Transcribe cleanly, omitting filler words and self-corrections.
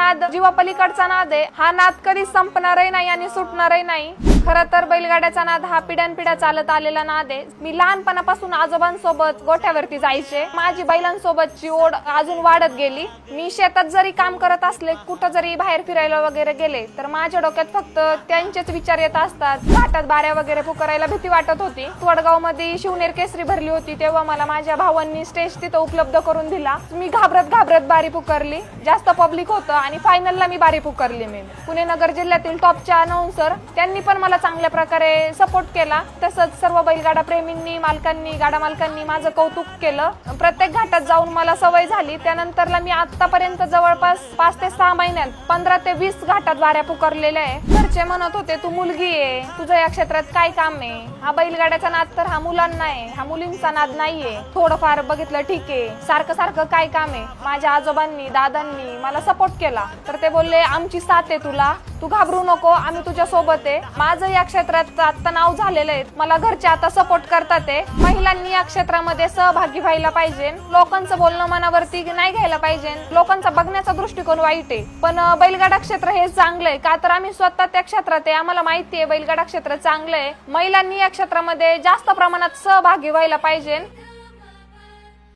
नाद जीवापलीकडचा नाद आहे. हा नाद कधी संपणारही नाही आणि सुटणारही नाही. खरं तर बैलगाड्याचा नाद हा पिढ्यानपिढ्या चालत आलेला नाद आहे. मी लहानपणापासून आजोबांसोबत गोठ्यावरती जायचे. माझी बैलांसोबतची ओढ अजून वाढत गेली. मी शेतात जरी काम करत असले, कुठं जरी बाहेर फिरायला वगैरे गेले, तर माझ्या डोक्यात फक्त त्यांचेच विचार येत असतात. घाटात बाऱ्या वगैरे पुकारायला भीती वाटत होती. वडगाव मध्ये शिवनेर केसरी भरली होती, तेव्हा मला माझ्या भावांनी स्टेज तिथं उपलब्ध करून दिला. मी घाबरत बारी पुकारली. जास्त पब्लिक होतं आणि फायनलला मी बारी पुकारली. मी पुणे नगर जिल्ह्यातील टॉपच्या अनाउन्सर, त्यांनी पण मला चांगल्या प्रकारे सपोर्ट केला. तसंच सर्व बैलगाडा प्रेमींनी, मालकांनी, गाडा मालकांनी माझं कौतुक केलं. प्रत्येक घाटात जाऊन मला सवय झाली. त्यानंतरला मी आतापर्यंत जवळपास 5 ते 6 महिन्यात 15 ते 20 घाटात बाऱ्या पुकारलेल्या आहे. घरचे म्हणत होते, तू मुलगी आहे, तुझं या क्षेत्रात काय काम आहे? हा बैलगाड्याचा नाद तर हा मुलांना आहे, हा मुलींचा नाद नाहीये. थोडंफार बघितलं ठीक आहे, सारखं सारखं काय काम आहे? माझ्या आजोबांनी, दादांनी मला सपोर्ट केला. तर ते बोलले, आमची साथ आहे तुला, तू घाबरू नको, आम्ही तुझ्या सोबत आहे. माझं या क्षेत्रात आता नाव झालेलं आहे. मला घरचे आता सपोर्ट करतात आहे. महिलांनी या क्षेत्रामध्ये सहभागी व्हायला पाहिजे. लोकांचं बोलणं मनावरती नाही घ्यायला पाहिजे. लोकांचा बघण्याचा दृष्टिकोन वाईट आहे, पण बैलगाडा क्षेत्र हे चांगलं आहे. का तर आम्ही स्वतः त्या क्षेत्रात आहे, आम्हाला माहिती आहे बैलगाडा क्षेत्र चांगलं आहे. महिलांनी या क्षेत्रामध्ये जास्त प्रमाणात सहभागी व्हायला पाहिजे.